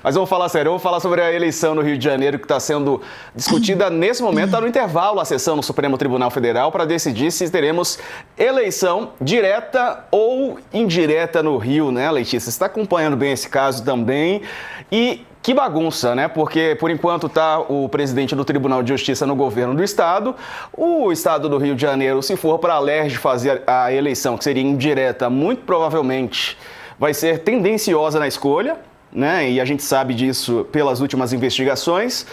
Mas eu vou falar sério, eu vou falar sobre a eleição no Rio de Janeiro que está sendo discutida nesse momento, está no intervalo a sessão no Supremo Tribunal Federal para decidir se teremos eleição direta ou indireta no Rio, né, Letícia? Você está acompanhando bem esse caso também e que bagunça, né? Porque, por enquanto, está o presidente do Tribunal de Justiça no governo do Estado. O Estado do Rio de Janeiro, se for para a LERJ fazer a eleição, que seria indireta, muito provavelmente vai ser tendenciosa na escolha, né? E a gente sabe disso pelas últimas investigações.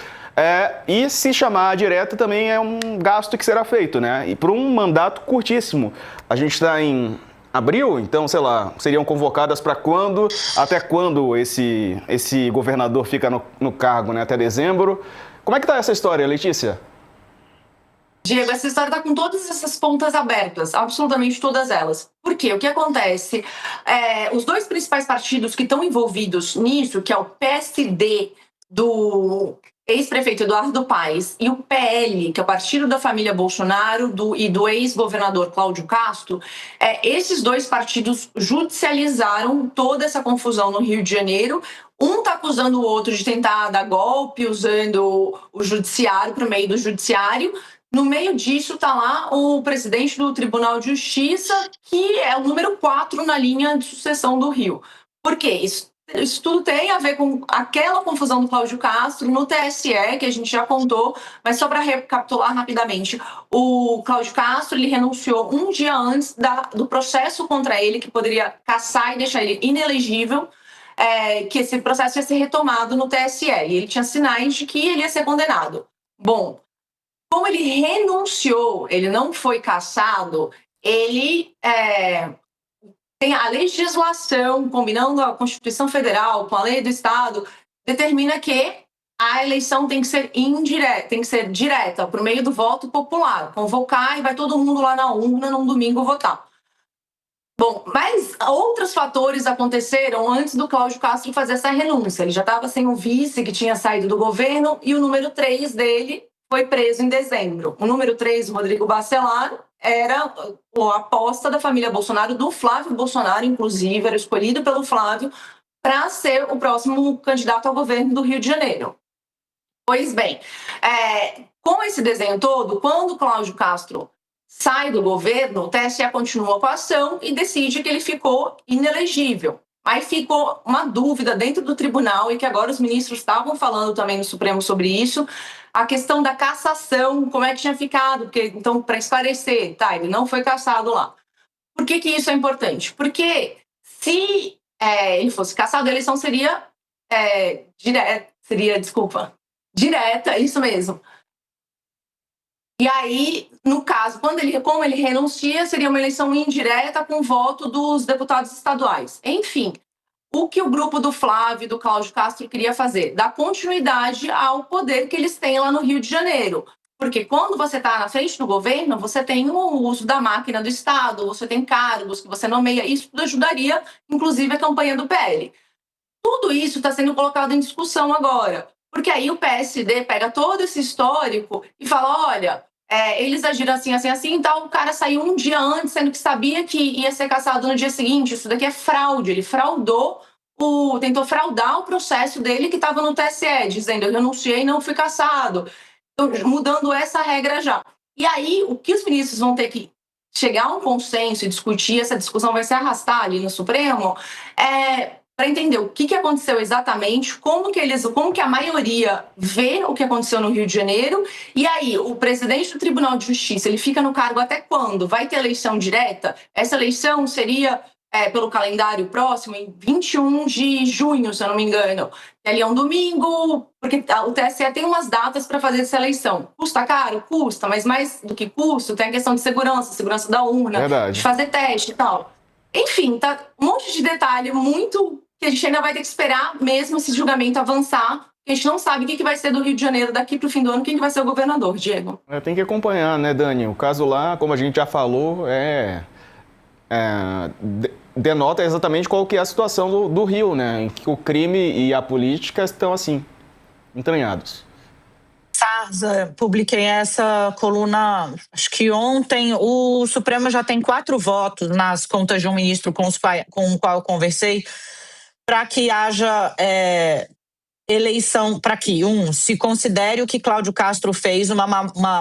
E se chamar direta também é um gasto que será feito, né? E por um mandato curtíssimo. A gente está em abril, então, sei lá, seriam convocadas para quando, até quando esse governador fica no cargo, né? Até dezembro. Como é que tá essa história, Letícia? Diego, essa história está com todas essas pontas abertas, absolutamente todas elas. Por quê? O que acontece? Os dois principais partidos que estão envolvidos nisso, que é o PSD do ex-prefeito Eduardo Paes e o PL, que é o partido da família Bolsonaro e do ex-governador Cláudio Castro, esses dois partidos judicializaram toda essa confusão no Rio de Janeiro. Um está acusando o outro de tentar dar golpe, usando o judiciário, por meio do judiciário. No meio disso está lá o presidente do Tribunal de Justiça, que é o número 4 na linha de sucessão do Rio. Por quê? Isso tudo tem a ver com aquela confusão do Cláudio Castro no TSE, que a gente já contou, mas só para recapitular rapidamente. O Cláudio Castro ele renunciou um dia antes do processo contra ele, que poderia cassar e deixar ele inelegível, que esse processo ia ser retomado no TSE. E ele tinha sinais de que ele ia ser condenado. Bom, como ele renunciou, ele não foi cassado, ele tem a legislação, combinando a Constituição Federal com a lei do Estado, determina que a eleição tem que ser indireta, tem que ser direta, por meio do voto popular. Convocar e vai todo mundo lá na urna num domingo votar. Bom, mas outros fatores aconteceram antes do Cláudio Castro fazer essa renúncia. Ele já estava sem o vice, que tinha saído do governo, e o número 3 dele foi preso em dezembro. O número 3, Rodrigo Bacelar, era a aposta da família Bolsonaro, do Flávio Bolsonaro, inclusive, era escolhido pelo Flávio para ser o próximo candidato ao governo do Rio de Janeiro. Pois bem, com esse desenho todo, quando o Cláudio Castro sai do governo, o TSE continua com a ação e decide que ele ficou inelegível. Aí ficou uma dúvida dentro do tribunal, e que agora os ministros estavam falando também no Supremo sobre isso, a questão da cassação, como é que tinha ficado, porque, então, para esclarecer, ele não foi cassado lá. Por que isso é importante? Porque se ele fosse cassado, a eleição seria direta, isso mesmo. E aí, no caso, como ele renuncia, seria uma eleição indireta com voto dos deputados estaduais. Enfim, o que o grupo do Flávio e do Cláudio Castro queria fazer? Dar continuidade ao poder que eles têm lá no Rio de Janeiro. Porque quando você está na frente do governo, você tem o uso da máquina do Estado, você tem cargos que você nomeia, isso tudo ajudaria, inclusive, a campanha do PL. Tudo isso está sendo colocado em discussão agora. Porque aí o PSD pega todo esse histórico e fala, olha, eles agiram assim, assim, assim, então o cara saiu um dia antes, sendo que sabia que ia ser cassado no dia seguinte. Isso daqui é fraude. Ele tentou fraudar o processo dele que estava no TSE, dizendo, eu renunciei e não fui cassado. Então, mudando essa regra já. E aí, o que os ministros vão ter que chegar a um consenso e discutir, essa discussão vai se arrastar ali no Supremo, para entender o que aconteceu exatamente, como que a maioria vê o que aconteceu no Rio de Janeiro. E aí, o presidente do Tribunal de Justiça, ele fica no cargo até quando? Vai ter eleição direta? Essa eleição seria, pelo calendário próximo, em 21 de junho, se eu não me engano. Ali é um domingo, porque o TSE tem umas datas para fazer essa eleição. Custa caro? Custa, mas mais do que custo, tem a questão de segurança da urna, Verdade. de fazer teste e tal. Enfim, tá um monte de detalhe muito que a gente ainda vai ter que esperar mesmo esse julgamento avançar. A gente não sabe o que vai ser do Rio de Janeiro daqui para o fim do ano, quem vai ser o governador, Diego. Tem que acompanhar, né, Dani? O caso lá, como a gente já falou, denota exatamente qual que é a situação do Rio, né? Em que o crime e a política estão, assim, entranhados. Sarza, publiquei essa coluna, acho que ontem. O Supremo já tem 4 votos nas contas de um ministro com o qual eu conversei, para que haja eleição para que, se considere o que Cláudio Castro fez uma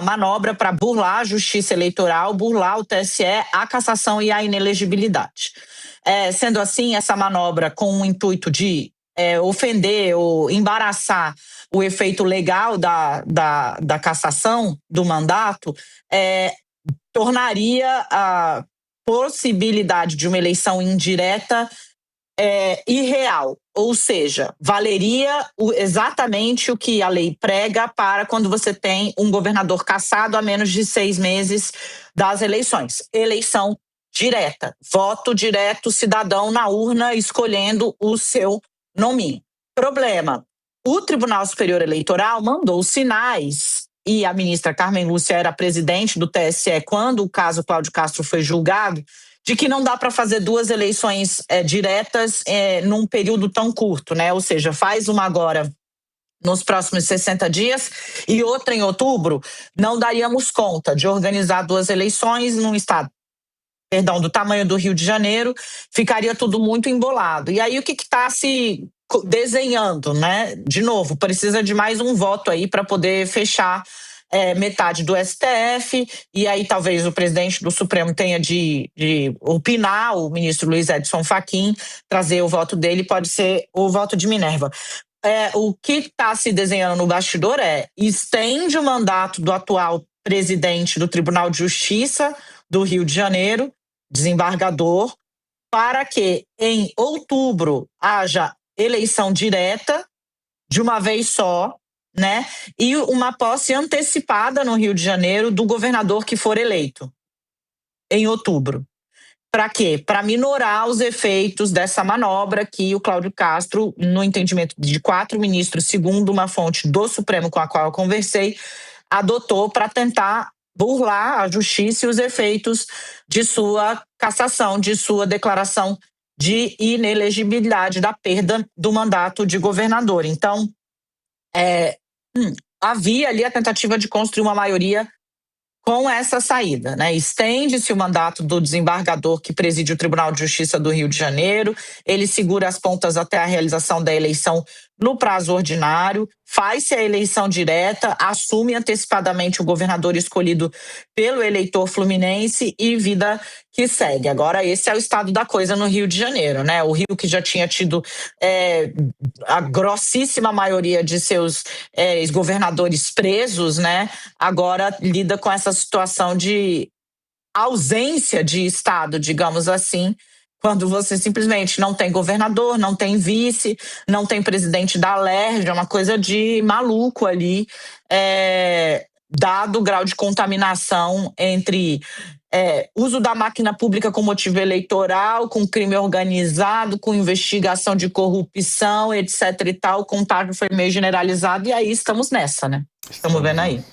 manobra para burlar a justiça eleitoral, burlar o TSE, a cassação e a inelegibilidade. Sendo assim, essa manobra com o intuito de ofender ou embaraçar o efeito legal da cassação do mandato, tornaria a possibilidade de uma eleição indireta irreal, ou seja, valeria exatamente o que a lei prega para quando você tem um governador cassado a menos de 6 meses das eleições. Eleição direta, voto direto, cidadão na urna escolhendo o seu nominho. Problema, o Tribunal Superior Eleitoral mandou sinais, e a ministra Carmen Lúcia era presidente do TSE quando o caso Cláudio Castro foi julgado, de que não dá para fazer 2 eleições diretas num período tão curto, né? Ou seja, faz uma agora nos próximos 60 dias e outra em outubro, não daríamos conta de organizar 2 eleições num estado, do tamanho do Rio de Janeiro, ficaria tudo muito embolado. E aí o que está se desenhando, né? De novo, precisa de mais um voto aí para poder fechar metade do STF, e aí talvez o presidente do Supremo tenha de opinar, o ministro Luiz Edson Fachin, trazer o voto dele, pode ser o voto de Minerva. O que está se desenhando no bastidor estende o mandato do atual presidente do Tribunal de Justiça do Rio de Janeiro, desembargador, para que em outubro haja eleição direta de uma vez só, né? E uma posse antecipada no Rio de Janeiro do governador que for eleito em outubro. Para quê? Para minorar os efeitos dessa manobra que o Cláudio Castro, no entendimento de 4 ministros, segundo uma fonte do Supremo com a qual eu conversei, adotou para tentar burlar a justiça e os efeitos de sua cassação, de sua declaração de inelegibilidade, da perda do mandato de governador. Então, havia ali a tentativa de construir uma maioria com essa saída, né? Estende-se o mandato do desembargador que preside o Tribunal de Justiça do Rio de Janeiro, ele segura as pontas até a realização da eleição no prazo ordinário, faz-se a eleição direta, assume antecipadamente o governador escolhido pelo eleitor fluminense e vida que segue. Agora, esse é o estado da coisa no Rio de Janeiro, né? O Rio, que já tinha tido a grossíssima maioria de seus ex-governadores presos, né? Agora lida com essa situação de ausência de Estado, digamos assim, quando você simplesmente não tem governador, não tem vice, não tem presidente da LERJ, é uma coisa de maluco ali, dado o grau de contaminação entre uso da máquina pública com motivo eleitoral, com crime organizado, com investigação de corrupção, etc. e tal. O contágio foi meio generalizado e aí estamos nessa, né? Estamos vendo aí.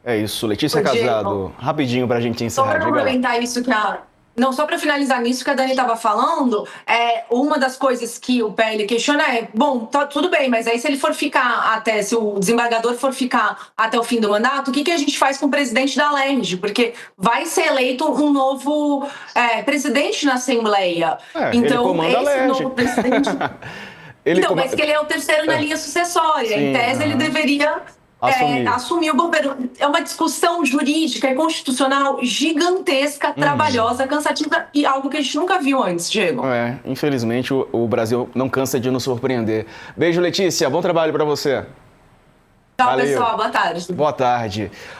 É isso, Letícia Casado, rapidinho pra gente encerrar. Só para complementar isso só para finalizar nisso que a Dani estava falando, uma das coisas que o PL questiona tá tudo bem, mas aí se ele for ficar se o desembargador for ficar até o fim do mandato, o que a gente faz com o presidente da LERJ? Porque vai ser eleito um novo presidente na Assembleia. Então, esse novo presidente... mas que ele é o terceiro na linha sucessória. Sim, em tese, ele deveria... assumir o governo. É uma discussão jurídica e constitucional gigantesca, trabalhosa, cansativa e algo que a gente nunca viu antes, Diego. Infelizmente o Brasil não cansa de nos surpreender. Beijo, Letícia. Bom trabalho para você. Tchau, pessoal. Boa tarde. Boa tarde.